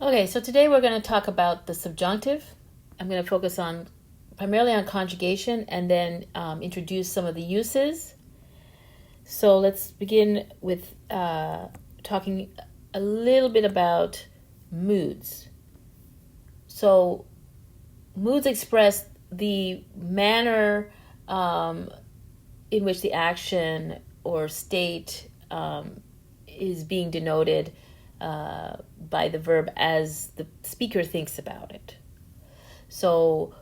Okay, so today we're going to talk about the subjunctive. I'm going to focus primarily on conjugation and then introduce some of the uses. So let's begin with talking a little bit about moods. So moods express the manner in which the action or state is being denoted by the verb as the speaker thinks about it. So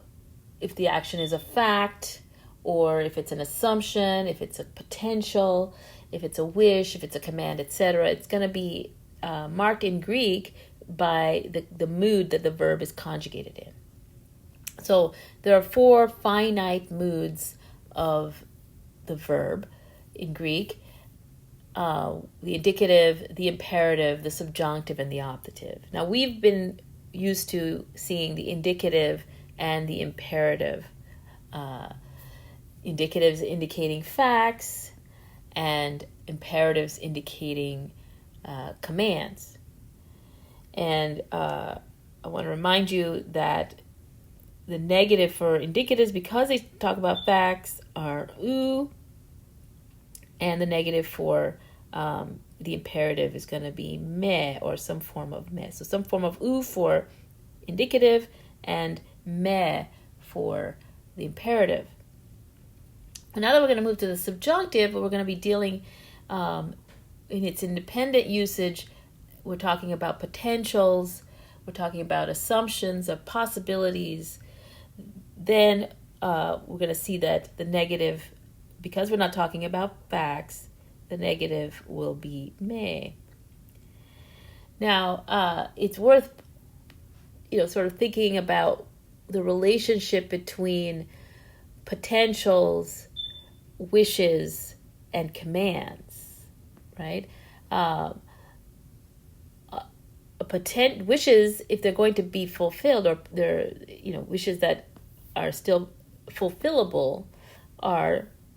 if the action is a fact, or if it's an assumption, if it's a potential, if it's a wish, if it's a command, etc., it's going to be marked in Greek by the mood that the verb is conjugated in. So there are 4 finite moods of the verb in Greek. The indicative, the imperative, the subjunctive, and the optative. Now, we've been used to seeing the indicative and the imperative. Indicatives indicating facts and imperatives indicating commands. And I want to remind you that the negative for indicatives, because they talk about facts, are u, and the negative for the imperative is going to be me, or some form of me. So some form of u for indicative and me for the imperative. And now that we're going to move to the subjunctive, we're going to be dealing in its independent usage. We're talking about potentials. We're talking about assumptions of possibilities. Then we're going to see that the negative, because we're not talking about facts, the negative will be me. Now, it's worth, sort of thinking about the relationship between potentials, wishes, and commands, right? Wishes, if they're going to be fulfilled, or they're, wishes that are still fulfillable,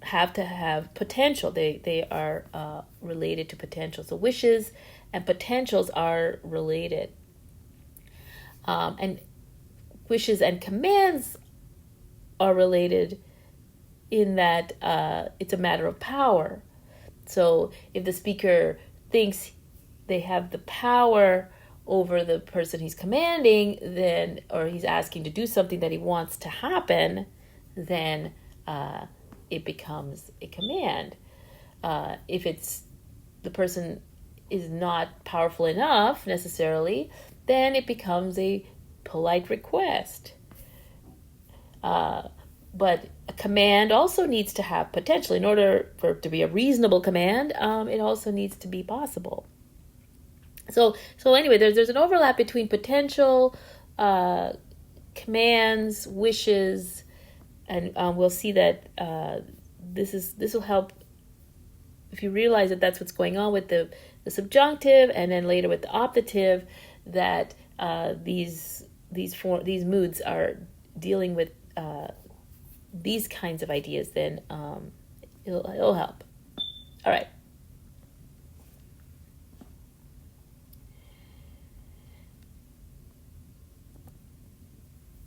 have to have potential. They are related to potential. So wishes and potentials are related. And wishes and commands are related in that it's a matter of power. So if the speaker thinks they have the power over the person he's commanding, then, or he's asking to do something that he wants to happen, then it becomes a command. If it's the person is not powerful enough necessarily, then it becomes a polite request. But a command also needs to have potential. In order for it to be a reasonable command, it also needs to be possible. So anyway, there's an overlap between potential, commands, wishes, and we'll see that this will help if you realize that that's what's going on with the subjunctive, and then later with the optative, that these moods are dealing with these kinds of ideas. Then it'll help. All right.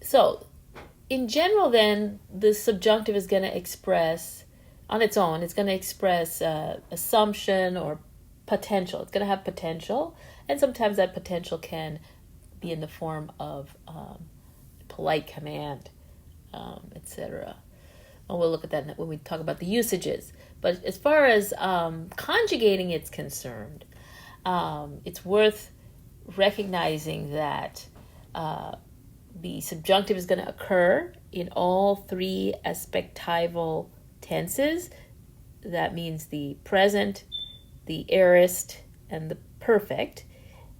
So, in general, then, the subjunctive is going to express, on its own, it's going to express assumption or potential. It's going to have potential, and sometimes that potential can be in the form of polite command, etc. And we'll look at that when we talk about the usages. But as far as conjugating it's concerned, it's worth recognizing that the subjunctive is going to occur in all 3 aspectival tenses. That means the present, the aorist, and the perfect.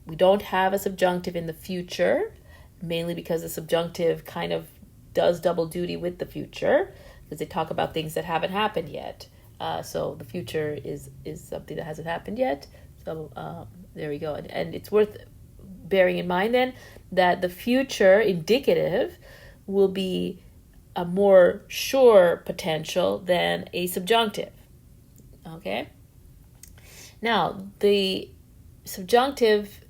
We don't have a subjunctive in the future, mainly because the subjunctive kind of does double duty with the future, because they talk about things that haven't happened yet. So the future is something that hasn't happened yet. So there we go. And it's worth bearing in mind then that the future indicative will be a more sure potential than a subjunctive. Okay? Now, the subjunctive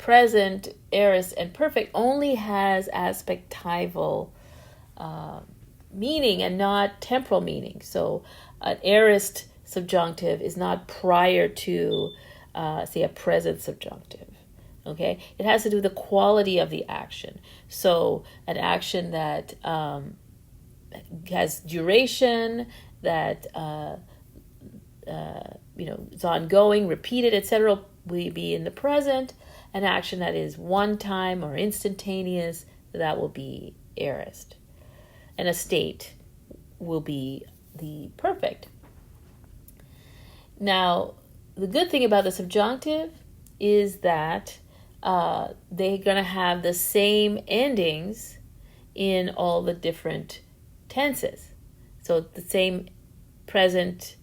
present, aorist, and perfect only has aspectival meaning and not temporal meaning. So an aorist subjunctive is not prior to, say, a present subjunctive. Okay, it has to do with the quality of the action. So an action that has duration, that is ongoing, repeated, etc., will be in the present. An action that is one time or instantaneous, that will be aorist. And a state will be the perfect. Now, the good thing about the subjunctive is that they're going to have the same endings in all the different tenses. So the same present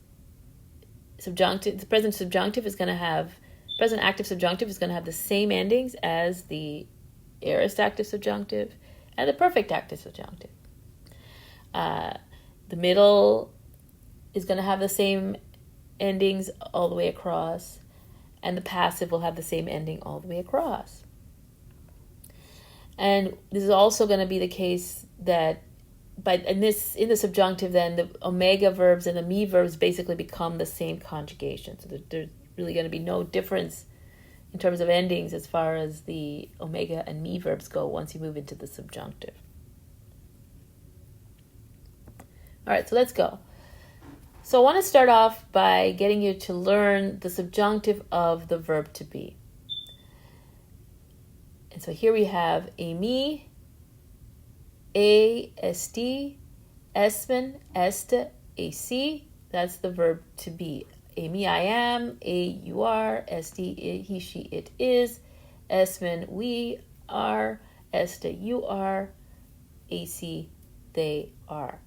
subjunctive, the present subjunctive is going to have, present active subjunctive is going to have the same endings as the aorist active subjunctive and the perfect active subjunctive. The middle is going to have the same endings all the way across, and the passive will have the same ending all the way across. And this is also going to be the case that in the subjunctive, then the omega verbs and the me verbs basically become the same conjugation. So there's really going to be no difference in terms of endings as far as the omega and me verbs go once you move into the subjunctive. All right, so let's go. So I want to start off by getting you to learn the subjunctive of the verb to be. And so here we have ami, esti, esmen, este, ac. That's the verb to be. Ami, I am. A, you are. Esti, he, she, it is. Esmen, we are. Este, you are. Ac, they are.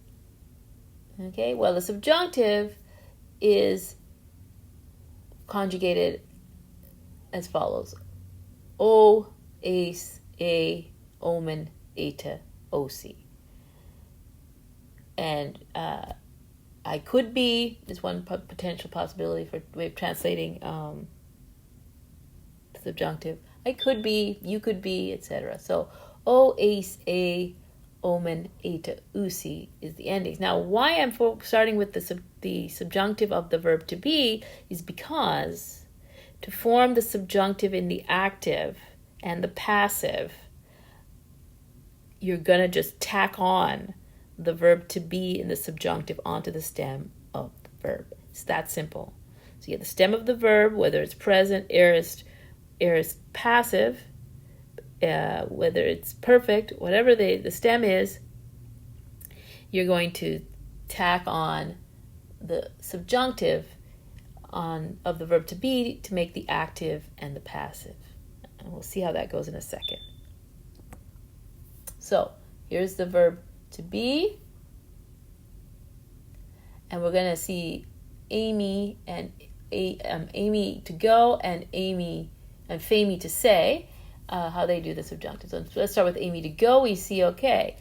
Okay, well, the subjunctive is conjugated as follows. O, ace, a, omen, eta, oc. And I could be, is one potential possibility for way of translating the subjunctive. I could be, you could be, etc. So, o, ace, a, omen, eta, usi is the endings. Now, why I'm starting with the subjunctive of the verb to be is because to form the subjunctive in the active and the passive, you're going to just tack on the verb to be in the subjunctive onto the stem of the verb. It's that simple. So you get the stem of the verb, whether it's present, aorist, passive, whether it's perfect, whatever the stem is, you're going to tack on the subjunctive of the verb to be to make the active and the passive. And we'll see how that goes in a second. So here's the verb to be. And we're going to see Amy and Amy to go and Amy and Fami to say. How they do the subjunctive. So let's start with Amy to go. We see, okay,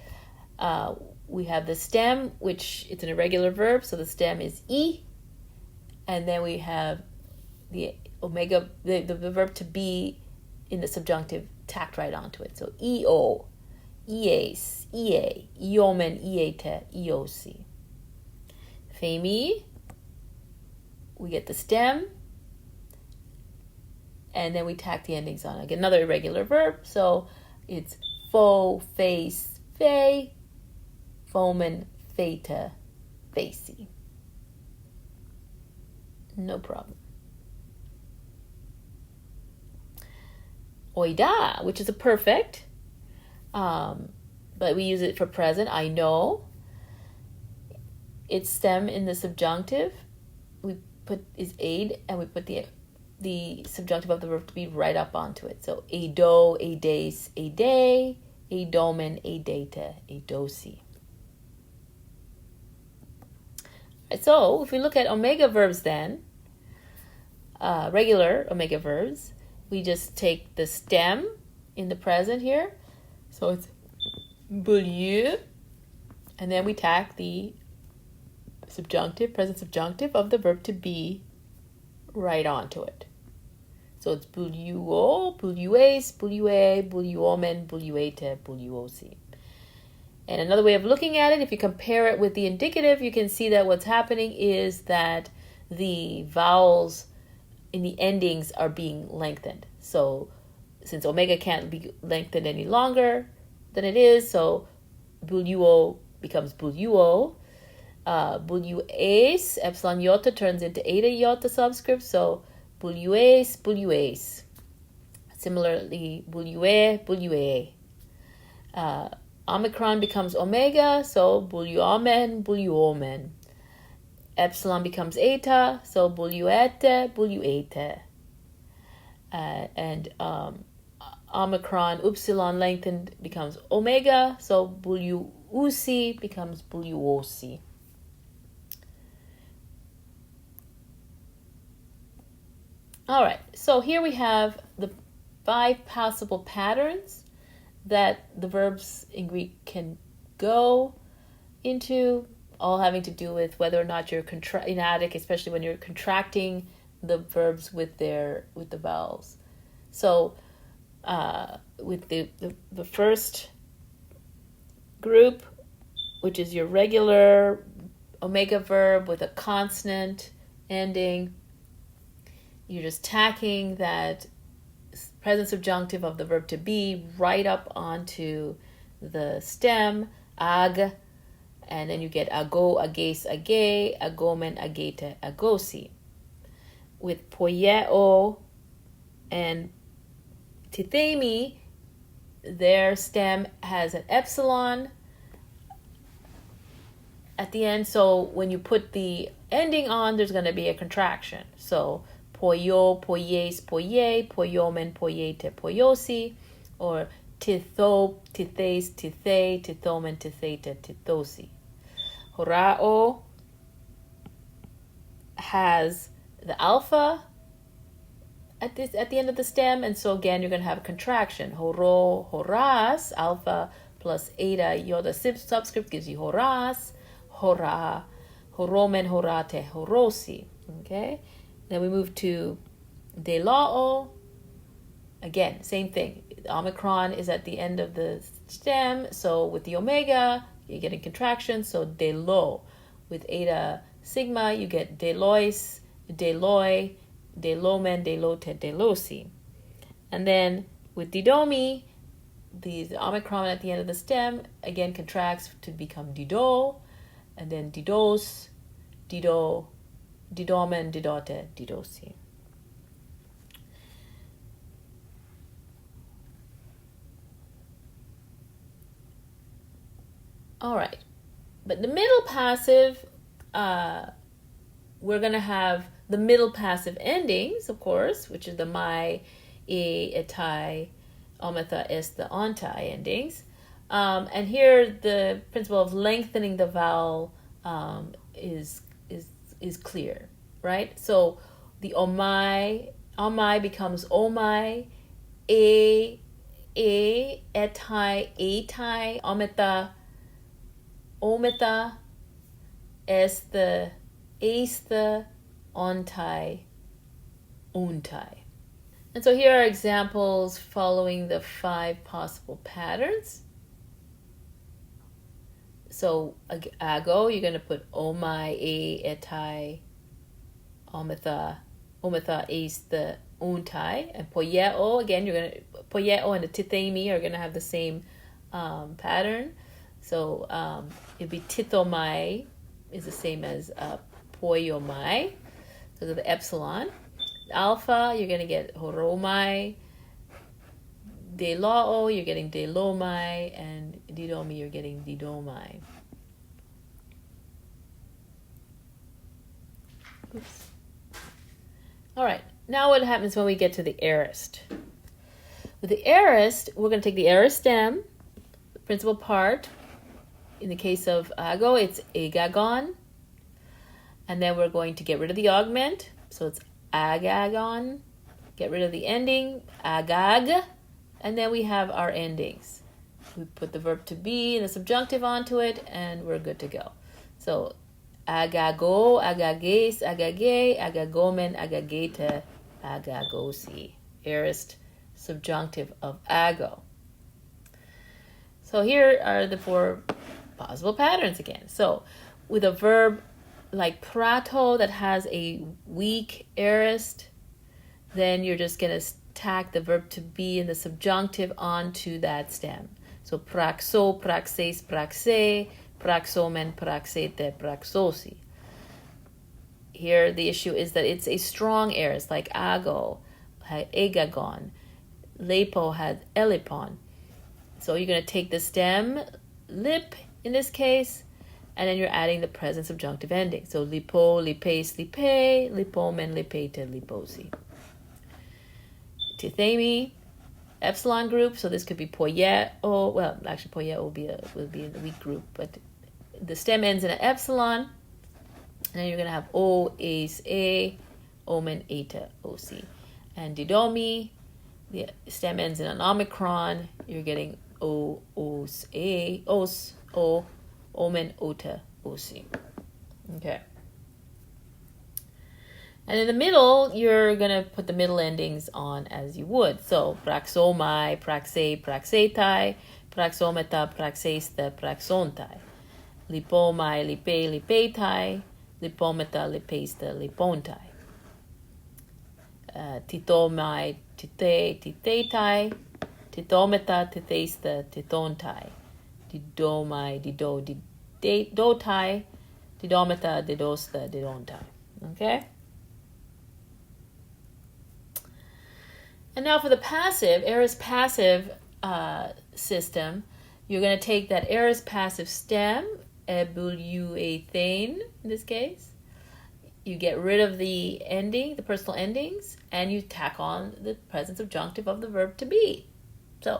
we have the stem, which it's an irregular verb, so the stem is E, and then we have the omega, the verb to be in the subjunctive tacked right onto it. So EO, EACE, EA, EOMEN, EATE, EOC. Fami, we get the stem, and then we tack the endings on. Again, another irregular verb, so it's fo, face, fe, fomen, feta, facey. No problem. Oida, which is a perfect, but we use it for present. I know. Its stem in the subjunctive, we put is aid, and we put the subjunctive of the verb to be right up onto it. So a do, a dace, a day, a domen, a data, a dosi. So if we look at omega verbs then, regular omega verbs, we just take the stem in the present here. So it's boulieu, and then we tack the subjunctive, present subjunctive of the verb to be right onto it. So it's buluo, bulues, bulue, buluomen, buluete, buluosi. And another way of looking at it, if you compare it with the indicative, you can see that what's happening is that the vowels in the endings are being lengthened. So since omega can't be lengthened any longer than it is, so buluo becomes buluo. Bulues, epsilon iota turns into eta iota subscript, so bulues, bulues. Similarly, bulue, bulue. Omicron becomes omega, so buluomen, buluomen. Epsilon becomes eta, so buluete, buluete. And Omicron, upsilon lengthened becomes omega, so buluusi becomes buluosi. All right, so here we have the 5 possible patterns that the verbs in Greek can go into, all having to do with whether or not you're enatic, especially when you're contracting the verbs with the vowels. So with the first group, which is your regular omega verb with a consonant ending, you're just tacking that present subjunctive of the verb to be right up onto the stem, ag, and then you get ago, ages, age, agomen, agete, agosi. With poieo and tithemi, their stem has an epsilon at the end, so when you put the ending on, there's going to be a contraction. So poio, poies, poie, poiomen, poiete, poiosi, or titho, tithes, tithe, tithomen, tithete, tithosi. Horao has the alpha at the end of the stem, and so again you're going to have a contraction. Horo, horas, alpha plus eta iota subscript gives you horas, hora, horomen, horate, horosi. Okay. Then we move to delao. Again, same thing. Omicron is at the end of the stem, so with the omega, you're getting contraction, so delo. With eta sigma, you get delois, deloi, delomen, delote, delosi. And then with didomi, the omicron at the end of the stem, again contracts to become dido, and then didos, dido, didomen, didote, didosi. All right, but the middle passive, we're going to have the middle passive endings, of course, which is the mai, e, etai, ometha, est, the ontai endings. And here the principle of lengthening the vowel is clear, right? So the omai becomes omai, etai, etai, ometha, est, ontai, untai. And so here are examples following the 5 possible patterns. So ago, you're going to put omai, etai, ometha, est, untai. And poieo, again, poieo and the tithemi are going to have the same pattern. So it'd be tithomai is the same as poiomai, because of the epsilon. Alpha, you're going to get horomai. Delao, you're getting delomai, and didomi, you're getting didomai. Oops. All right, now what happens when we get to the aorist? With the aorist, we're going to take the aorist stem, the principal part. In the case of ago, it's agagon. And then we're going to get rid of the augment. So it's agagon. Get rid of the ending, agag. And then we have our endings. We put the verb to be and the subjunctive onto it, and we're good to go. So agago, agages, agage, agagomen, agagete, agagosi, aorist subjunctive of ago. So here are the 4 possible patterns again. So with a verb like prato that has a weak aorist, then you're just going to tack the verb to be in the subjunctive onto that stem. So praxo, praxes, praxe, praxomen, praxete, praxosi. Here the issue is that it's a strong aorist, like ago had egagon, lepo had elipon. So you're going to take the stem, lip in this case, and then you're adding the present subjunctive ending. So lipo, lipes, lipe, lipomen, lipete, liposi. Tithemi, epsilon group. So this could be poiet. Oh, well, actually poiet will be in the weak group, but the stem ends in an epsilon, and then you're going to have o, ace, a, omen, eta, oc. And didomi, the stem ends in an omicron. You're getting o, os, a, os, o, omen, ota, oc. Okay. And in the middle, you're going to put the middle endings on as you would. So, praxomai, praxe, praxetai, praxometa, praxesta, praxontai. Lipomai, lipe, lipetai, lipometa, lipesta, lipontai. Titomai, tite, titetai, titometa, titesta, titontai. Didomai, dido, didotai, didometa, didosta, didontai. Okay? And now for the passive, aorist passive system, you're going to take that aorist passive stem, ebuluethane in this case. You get rid of the ending, the personal endings, and you tack on the present subjunctive of the verb to be. So,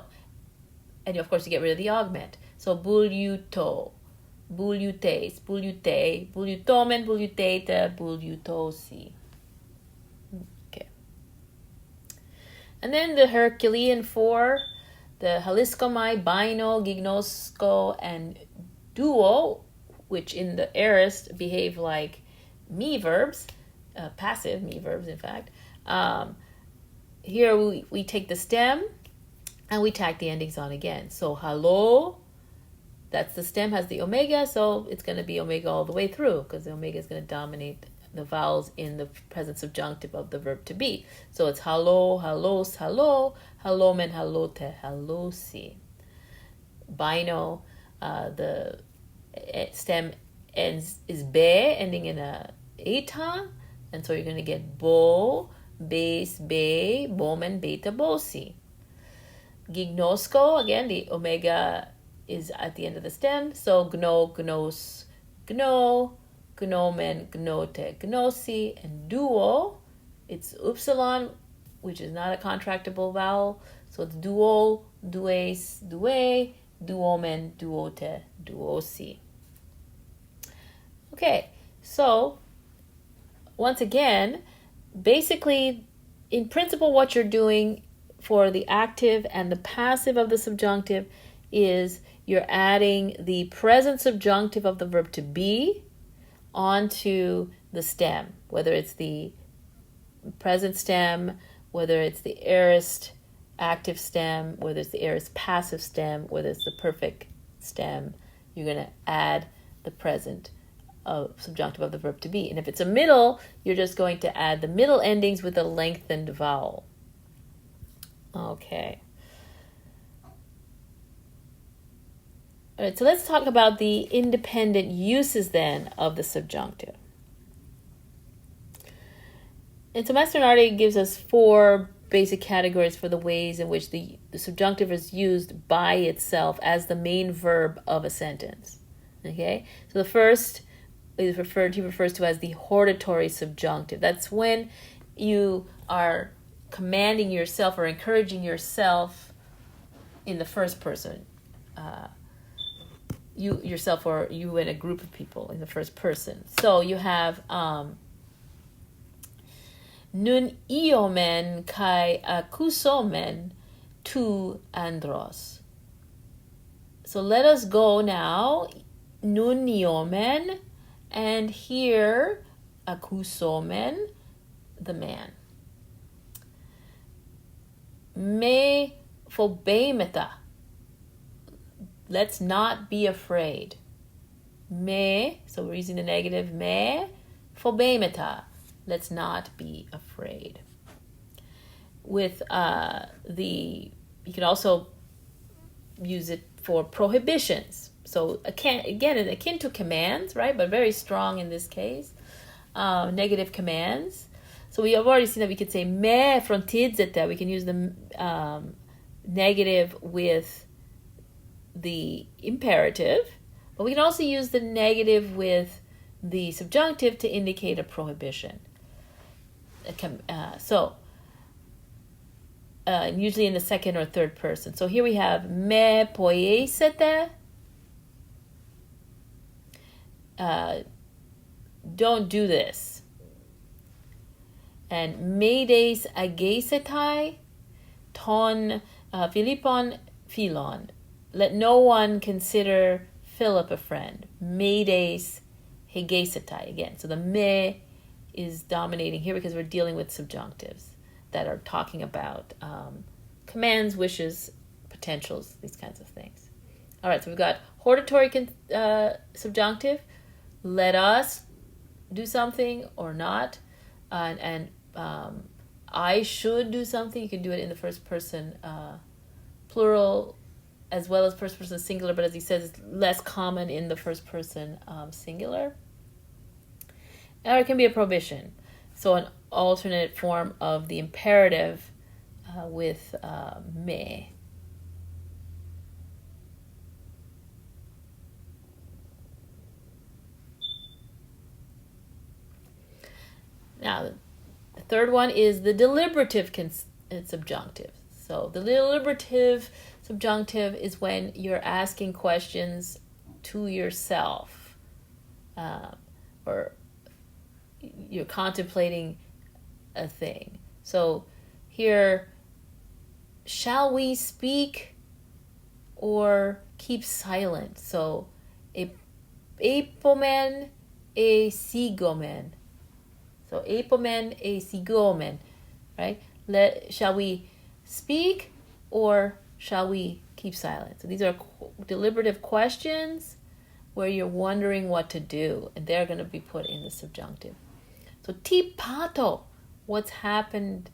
and of course you get rid of the augment. So buluto, bulutes, bulute, bulutomen, buluteta, bulutosi. And then the Herculean 4, the haliskomai, bino, gignosko, and duo, which in the aorist behave like me verbs, passive me verbs, in fact. Here we take the stem and we tack the endings on again. So halo, that's the stem, has the omega, so it's going to be omega all the way through because the omega is going to dominate the vowels in the present subjunctive of the verb to be. So it's halo, halos, halo, halomen, halote, halosi. Bino, the stem is be, ending in a eta, and so you're going to get bo, base, be, bomen, beta, bosi. Gignosko, again, the omega is at the end of the stem, so gno, gnos, gno, gnomen, gnote, gnosi, and duo, it's upsilon, which is not a contractible vowel, so it's duo, dues, due, duomen, duote, duosi. Okay, so once again, basically, in principle, what you're doing for the active and the passive of the subjunctive is you're adding the present subjunctive of the verb to be onto the stem, whether it's the present stem, whether it's the aorist active stem, whether it's the aorist passive stem, whether it's the perfect stem, you're going to add the present subjunctive of the verb to be. And if it's a middle, you're just going to add the middle endings with a lengthened vowel. Okay. All right, so let's talk about the independent uses then of the subjunctive. And so Mastronardi gives us 4 basic categories for the ways in which the subjunctive is used by itself as the main verb of a sentence. Okay, so the first is he refers to as the hortatory subjunctive. That's when you are commanding yourself or encouraging yourself in the first person. You yourself or you and a group of people in the first person. So you have nun iomen kai akusomen tu andros. So let us go now, nun iomen, and here akusomen, the man. Me phobemeta. Let's not be afraid. Me, so we're using the negative. Me phobemeta. Let's not be afraid. With you can also use it for prohibitions. So again, it's akin to commands, right? But very strong in this case. Negative commands. So we have already seen that we could say me frontizete. We can use the negative with the imperative, but we can also use the negative with the subjunctive to indicate a prohibition. Usually in the second or third person. So here we have me poiesete. Don't do this. And medes ageisetai ton Philippon philon. Let no one consider Philip a friend. Medes hegeisetai. Again, so the me is dominating here because we're dealing with subjunctives that are talking about commands, wishes, potentials, these kinds of things. All right, so we've got hortatory subjunctive. Let us do something or not. And I should do something. You can do it in the first person plural as well as first person singular, but as he says, it's less common in the first person singular. Or it can be a prohibition. So an alternate form of the imperative with me. Now, the third one is the deliberative subjunctive. So the deliberative subjunctive is when you're asking questions to yourself, or you're contemplating a thing. So here, shall we speak or keep silent? So, epomen e sigomen. So, epomen e sigomen, right? Shall we speak or shall we keep silent? So these are deliberative questions where you're wondering what to do, and they're going to be put in the subjunctive. So tipato, what's happening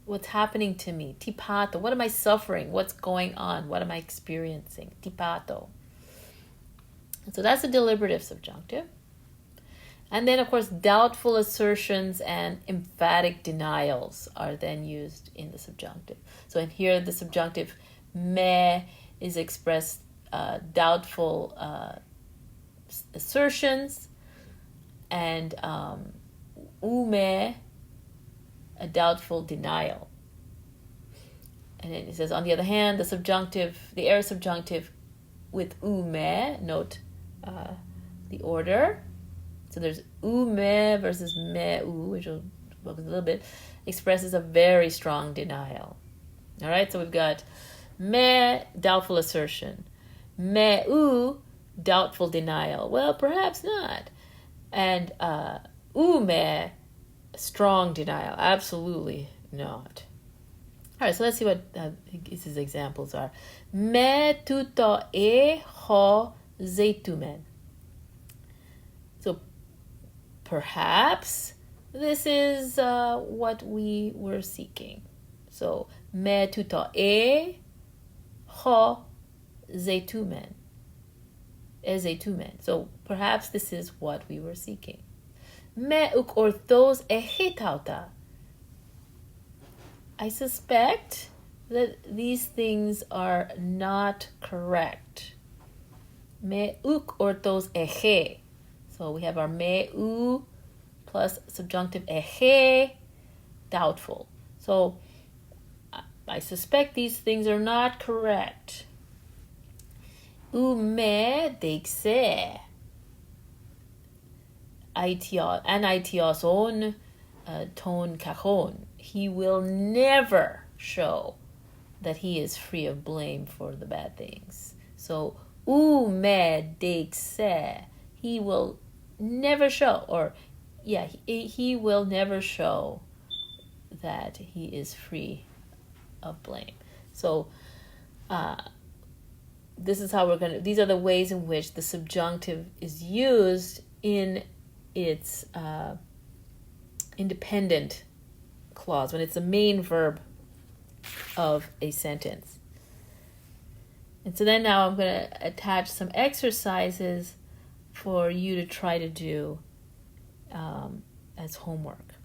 to me? Tipato, what am I suffering? What's going on? What am I experiencing? Tipato. So that's a deliberative subjunctive. And then, of course, doubtful assertions and emphatic denials are then used in the subjunctive. So in here, the subjunctive me is expressed doubtful assertions, and ume, a doubtful denial. And then it says, on the other hand, the aorist subjunctive with ume, note the order. So there's ume versus me u, which we'll focus a little bit, expresses a very strong denial. All right, so we've got me, doubtful assertion. Me u, doubtful denial. Well, perhaps not. And ume, strong denial. Absolutely not. All right, so let's see what his examples are. Me tuto e ho zeitumen. So perhaps this is what we were seeking. So me tuto e ho zeitumen. So perhaps this is what we were seeking. Me uk orthos ehetauta. I suspect that these things are not correct. Me uk orthos ehe. So we have our me u plus subjunctive ehe, doubtful. So I suspect these things are not correct. U me deikse. Anaitios on ton cajon. He will never show that he is free of blame for the bad things. So, u me deikse. He will never show, he will never show that he is free of blame. So this is how these are the ways in which the subjunctive is used in its independent clause, when it's the main verb of a sentence. And so then now I'm going to attach some exercises for you to try to do as homework.